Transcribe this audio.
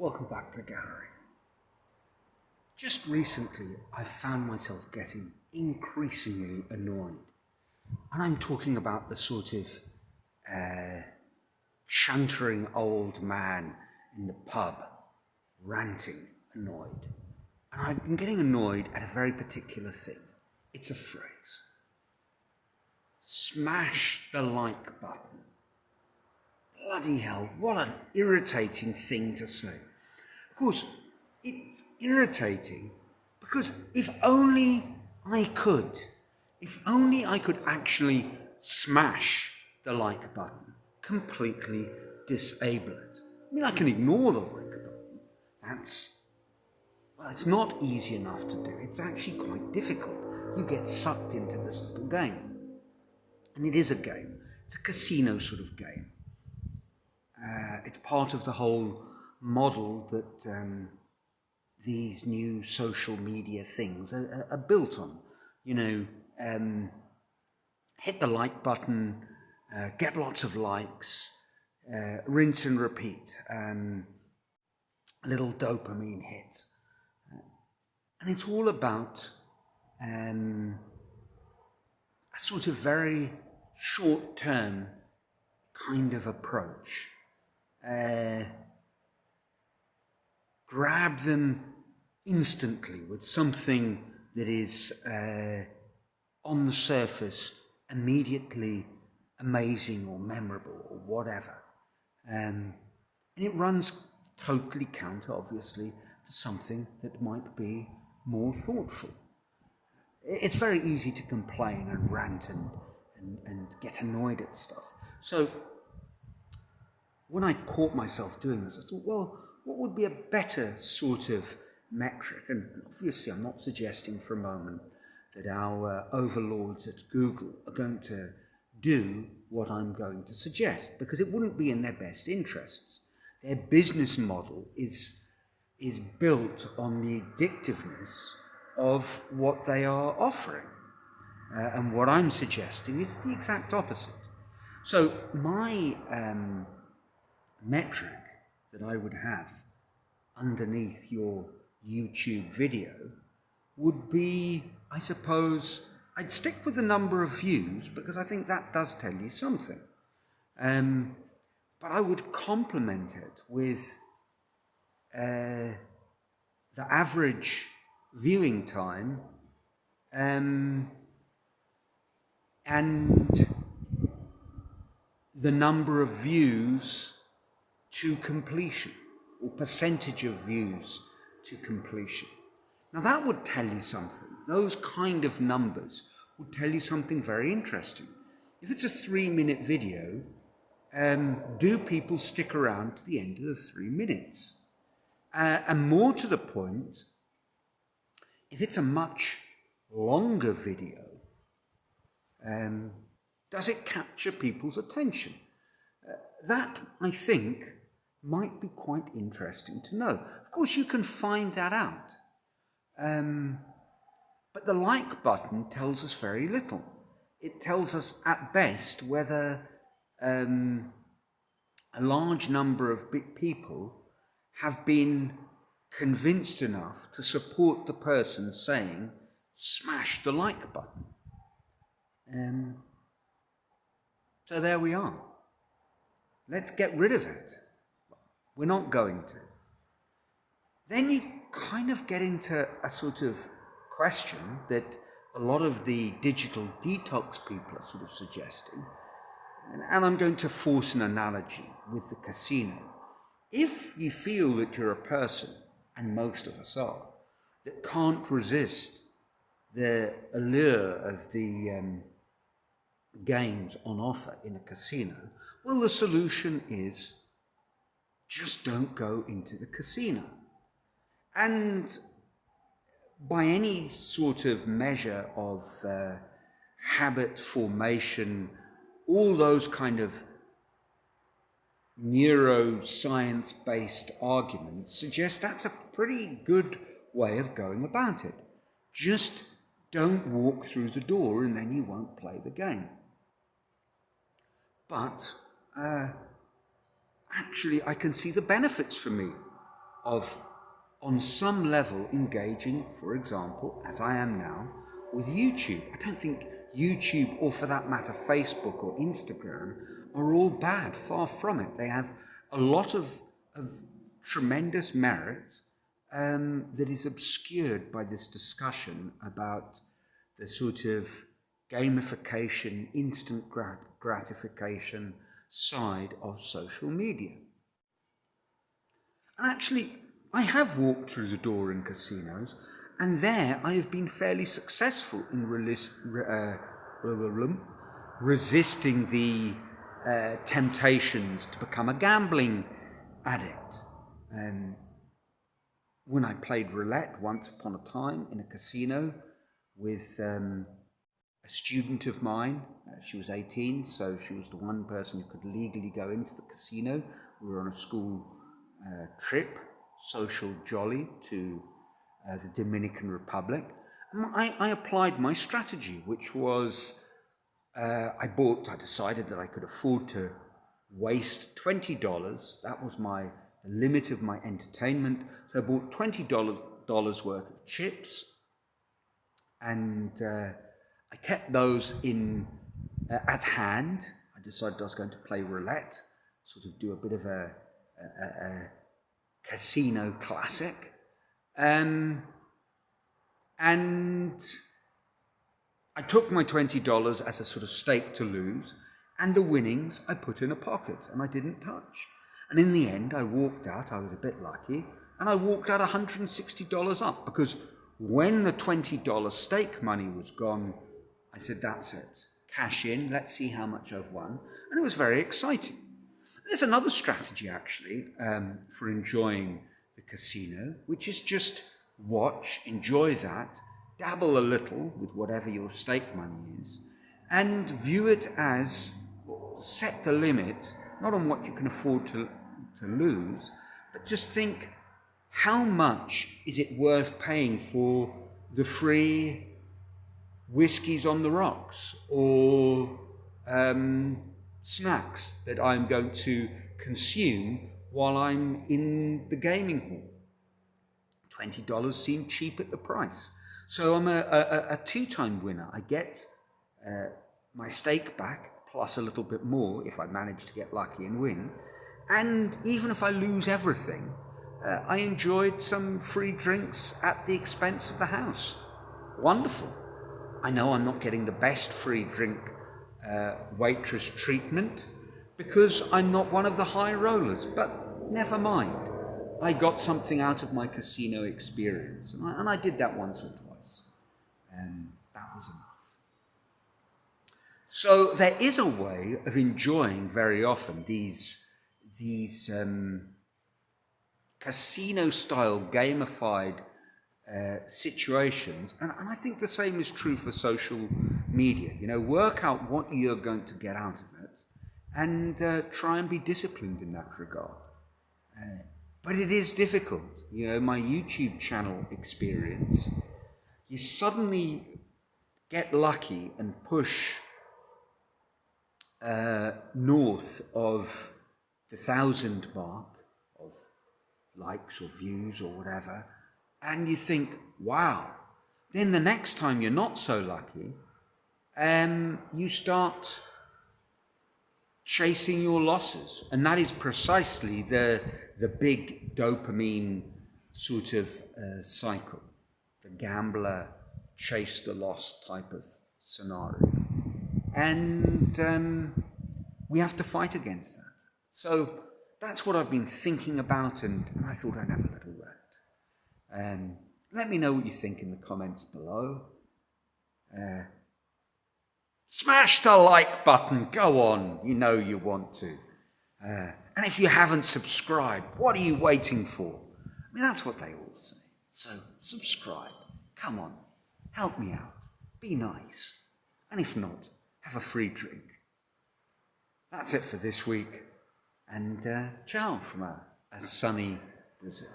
Welcome back to the gallery. Just recently, I found myself getting increasingly annoyed. And I'm talking about the sort of chuntering old man in the pub, ranting, annoyed. And I've been getting annoyed at a very particular thing. It's a phrase. Smash the like button. Bloody hell, what an irritating thing to say. Of course, it's irritating because if only I could actually smash the like button, completely disable it. I mean, I can ignore the like button. It's not easy enough to do. It's actually quite difficult. You get sucked into this little game. And it is a game. It's a casino sort of game. It's part of the whole model that these new social media things are built on. Hit the like button, get lots of likes, rinse and repeat, little dopamine hit. And it's all about a sort of very short-term kind of approach. Grab them instantly with something that is on the surface immediately amazing or memorable or whatever. And it runs totally counter, obviously, to something that might be more thoughtful. It's very easy to complain and rant and get annoyed at stuff. So when I caught myself doing this, I thought, well, what would be a better sort of metric? And obviously I'm not suggesting for a moment that our overlords at Google are going to do what I'm going to suggest, because it wouldn't be in their best interests. Their business model is built on the addictiveness of what they are offering. And what I'm suggesting is the exact opposite. So my metric that I would have underneath your YouTube video would be, I suppose, I'd stick with the number of views because I think that does tell you something. But I would complement it with the average viewing time and the number of views to completion, or percentage of views to completion. Now that would tell you something. Those kind of numbers would tell you something very interesting. If it's a 3-minute video, do people stick around to the end of the 3 minutes? And more to the point, if it's a much longer video, does it capture people's attention? That, I think, might be quite interesting to know. Of course, you can find that out. But the like button tells us very little. It tells us at best whether a large number of people have been convinced enough to support the person saying, smash the like button. So there we are. Let's get rid of it. We're not going to. Then you kind of get into a sort of question that a lot of the digital detox people are sort of suggesting. And I'm going to force an analogy with the casino. If you feel that you're a person, and most of us are, that can't resist the allure of the games on offer in a casino, well, the solution is just don't go into the casino. And by any sort of measure of habit formation, all those kind of neuroscience-based arguments suggest that's a pretty good way of going about it. Just don't walk through the door and then you won't play the game. But actually, I can see the benefits for me of, on some level, engaging, for example, as I am now, with YouTube. I don't think YouTube, or for that matter, Facebook or Instagram, are all bad. Far from it. They have a lot of tremendous merit that is obscured by this discussion about the sort of gamification, instant gratification side of social media. And actually, I have walked through the door in casinos, and there I have been fairly successful in resisting the temptations to become a gambling addict. When I played roulette once upon a time in a casino with a student of mine, she was 18, so she was the one person who could legally go into the casino. We were on a school trip, social jolly, to the Dominican Republic. And I applied my strategy, which was I decided that I could afford to waste $20. That was the limit of my entertainment. So I bought $20 worth of chips, and I kept those at hand. I decided I was going to play roulette, sort of do a bit of a casino classic. And I took my $20 as a sort of stake to lose, and the winnings I put in a pocket and I didn't touch. And in the end, I walked out, I was a bit lucky, and I walked out $160 up, because when the $20 stake money was gone, I said, that's it, cash in, let's see how much I've won. And it was very exciting. There's another strategy, actually, for enjoying the casino, which is just watch, enjoy that, dabble a little with whatever your stake money is, and view it as, set the limit, not on what you can afford to lose, but just think, how much is it worth paying for the free whiskies on the rocks or snacks that I'm going to consume while I'm in the gaming hall? $20 seemed cheap at the price. So I'm a two-time winner. I get my stake back, plus a little bit more if I manage to get lucky and win. And even if I lose everything, I enjoyed some free drinks at the expense of the house. Wonderful. I know I'm not getting the best free drink waitress treatment, because I'm not one of the high rollers, but never mind. I got something out of my casino experience, and I did that once or twice, and that was enough. So there is a way of enjoying very often these casino-style gamified situations, and I think the same is true for social media. Work out what you're going to get out of it, and try and be disciplined in that regard. But it is difficult. My YouTube channel experience, you suddenly get lucky and push north of the 1,000 mark of likes or views or whatever, and you think, wow. Then the next time you're not so lucky, you start chasing your losses, and that is precisely the big dopamine sort of cycle, the gambler chase the loss type of scenario, and we have to fight against that. So that's what I've been thinking about, and I thought I'd have a little rant. Let me know what you think in the comments below. Smash the like button, go on, you want to. And if you haven't subscribed, what are you waiting for? That's what they all say. So subscribe, come on, help me out, be nice. And if not, have a free drink. That's it for this week, and ciao from a sunny Brazil.